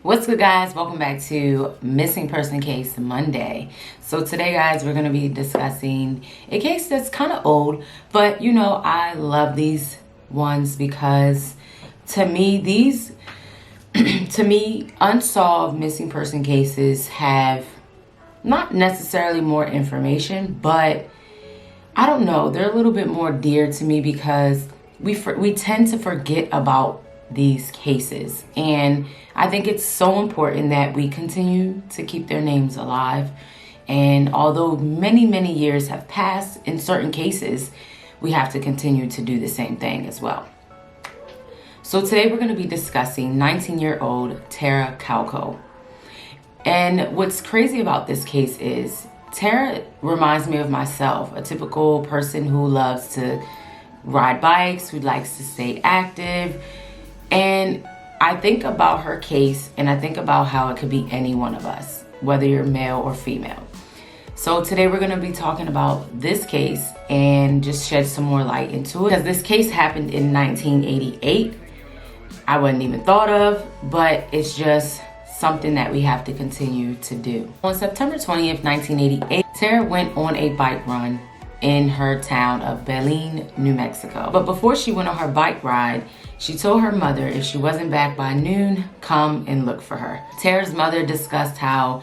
What's good, guys? Welcome back to Missing Person Case Monday. So today, guys, we're going to be discussing a case that's kind of old, but you know, I love these ones because to me, unsolved missing person cases have not necessarily more information, but I don't know, they're a little bit more dear to me because we tend to forget about these cases, and I think it's so important that we continue to keep their names alive. And although many years have passed, in certain cases we have to continue to do the same thing as well. So today we're going to be discussing 19-year-old Tara Calico. And what's crazy about this case is Tara reminds me of myself, a typical person who loves to ride bikes, who likes to stay active. And I think about her case and I think about how it could be any one of us, whether you're male or female. So today we're going to be talking about this case and just shed some more light into it, because this case happened in 1988. I wasn't even thought of, but it's just something that we have to continue to do. On September 20th, 1988, Tara went on a bike run in her town of Belen, New Mexico. But before she went on her bike ride, she told her mother if she wasn't back by noon, come and look for her. Tara's mother discussed how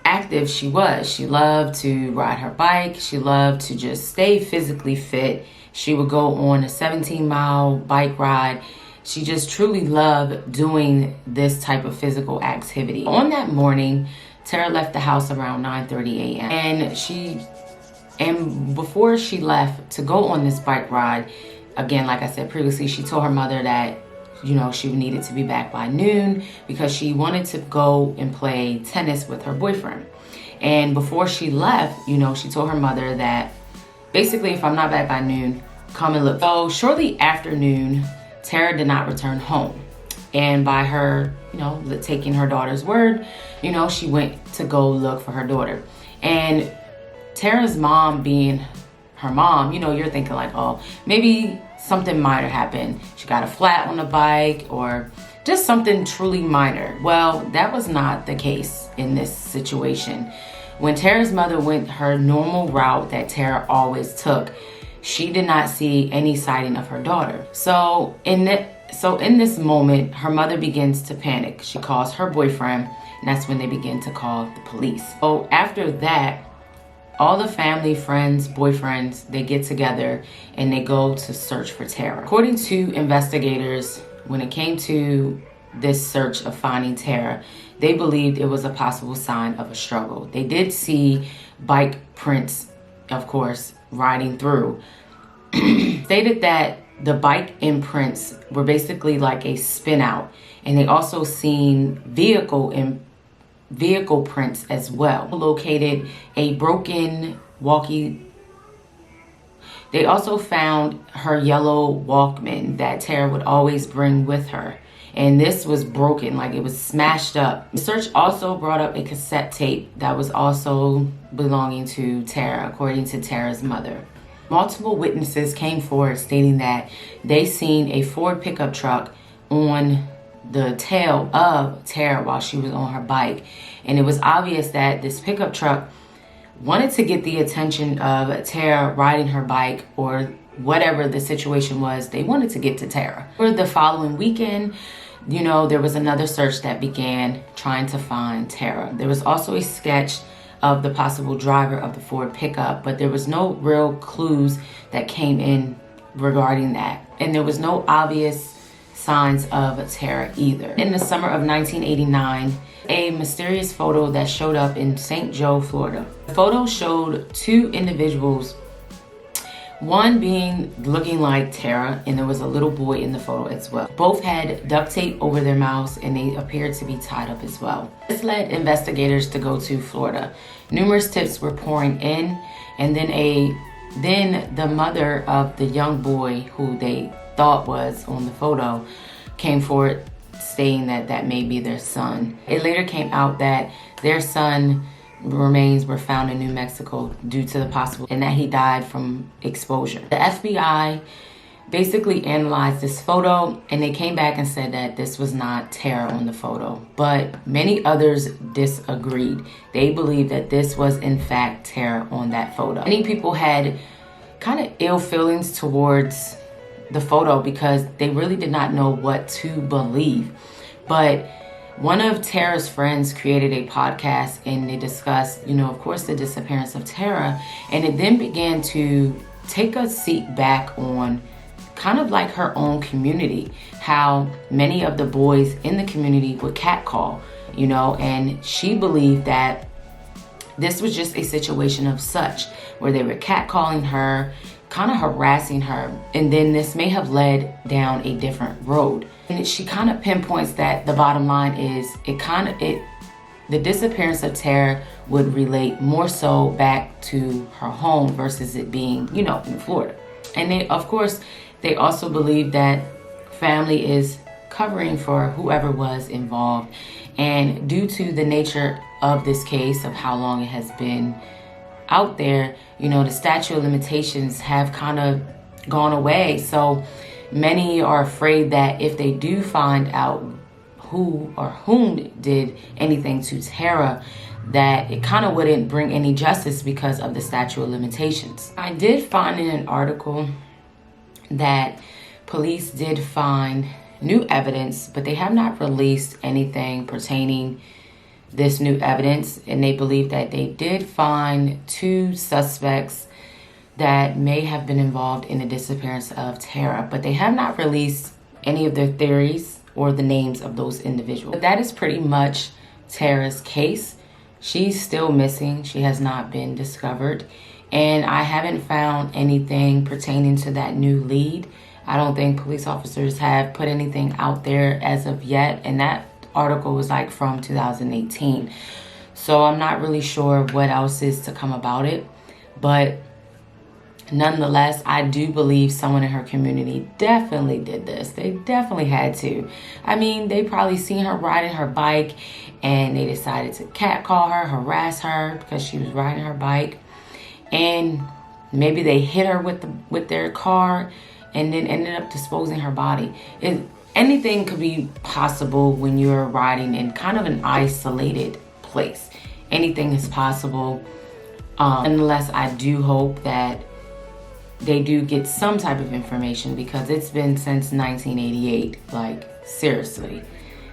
active she was. She loved to ride her bike. She loved to just stay physically fit. She would go on a 17-mile bike ride. She just truly loved doing this type of physical activity. On that morning, Tara left the house around 9:30 a.m. And before she left to go on this bike ride, again, like I said previously, she told her mother that, you know, she needed to be back by noon because she wanted to go and play tennis with her boyfriend. And before she left, you know, she told her mother that basically, if I'm not back by noon, come and look. So shortly after noon, Tara did not return home. And by her, you know, taking her daughter's word, you know, she went to go look for her daughter. And Tara's mom, being her mom, you know, you're thinking like, oh, maybe something minor happened. She got a flat on the bike or just something truly minor. Well, that was not the case in this situation. When Tara's mother went her normal route that Tara always took, she did not see any sighting of her daughter. So in this moment, her mother begins to panic. She calls her boyfriend, and that's when they begin to call the police. So after that, all the family, friends, boyfriends, they get together and they go to search for Tara. According to investigators, when it came to this search of finding Tara, they believed it was a possible sign of a struggle. They did see bike prints, of course, riding through. Stated that the bike imprints were basically like a spin out, and they also seen vehicle prints as well. Located a broken walkie. They also found her yellow Walkman that Tara would always bring with her, and this was broken, like it was smashed up. The search also brought up a cassette tape that was also belonging to Tara, according to Tara's mother. Multiple witnesses came forward stating that they seen a Ford pickup truck on the tail of Tara while she was on her bike. And it was obvious that this pickup truck wanted to get the attention of Tara riding her bike, or whatever the situation was, they wanted to get to Tara. For the following weekend, you know, there was another search that began trying to find Tara. There was also a sketch of the possible driver of the Ford pickup, but there was no real clues that came in regarding that. And there was no obvious signs of Tara either. In the summer of 1989, a mysterious photo that showed up in St. Joe, Florida. The photo showed two individuals, one being looking like Tara, and there was a little boy in the photo as well. Both had duct tape over their mouths and they appeared to be tied up as well. This led investigators to go to Florida. Numerous tips were pouring in, and then the mother of the young boy who they thought was on the photo came forward stating that that may be their son. It later came out that their son remains were found in New Mexico due to the possible, and that he died from exposure. The FBI basically analyzed this photo, and they came back and said that this was not Tara on the photo. But many others disagreed. They believed that this was in fact Tara on that photo. Many people had kind of ill feelings towards the photo because they really did not know what to believe. But one of Tara's friends created a podcast, and they discussed, of course, the disappearance of Tara. And it then began to take a seat back on kind of like her own community, how many of the boys in the community would catcall, and she believed that this was just a situation of such where they were catcalling her, kind of harassing her, and then this may have led down a different road. And she kind of pinpoints that the bottom line is the disappearance of Tara would relate more so back to her home versus it being, in Florida. And they also believe that family is covering for whoever was involved. And due to the nature of this case, of how long it has been out there, the statute of limitations have kind of gone away. So many are afraid that if they do find out who or whom did anything to Tara, that it kind of wouldn't bring any justice because of the statute of limitations. I did find in an article that police did find new evidence, but they have not released anything pertaining this new evidence, and they believe that they did find 2 suspects that may have been involved in the disappearance of Tara, but they have not released any of their theories or the names of those individuals. But that is pretty much Tara's case. She's still missing. She has not been discovered, and I haven't found anything pertaining to that new lead. I don't think police officers have put anything out there as of yet, and that article was like from 2018. So I'm not really sure what else is to come about it. But nonetheless, I do believe someone in her community definitely did this. They definitely had to. I mean, they probably seen her riding her bike and they decided to catcall her, harass her because she was riding her bike. And maybe they hit her with their car and then ended up disposing her body. Anything could be possible when you're riding in kind of an isolated place. Anything is possible. Unless I do hope that they do get some type of information, because it's been since 1988, like seriously.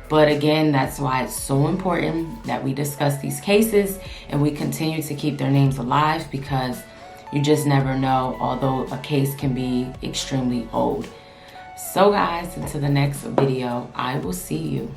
But again, that's why it's so important that we discuss these cases and we continue to keep their names alive, because you just never know, although a case can be extremely old. So guys, until the next video, I will see you.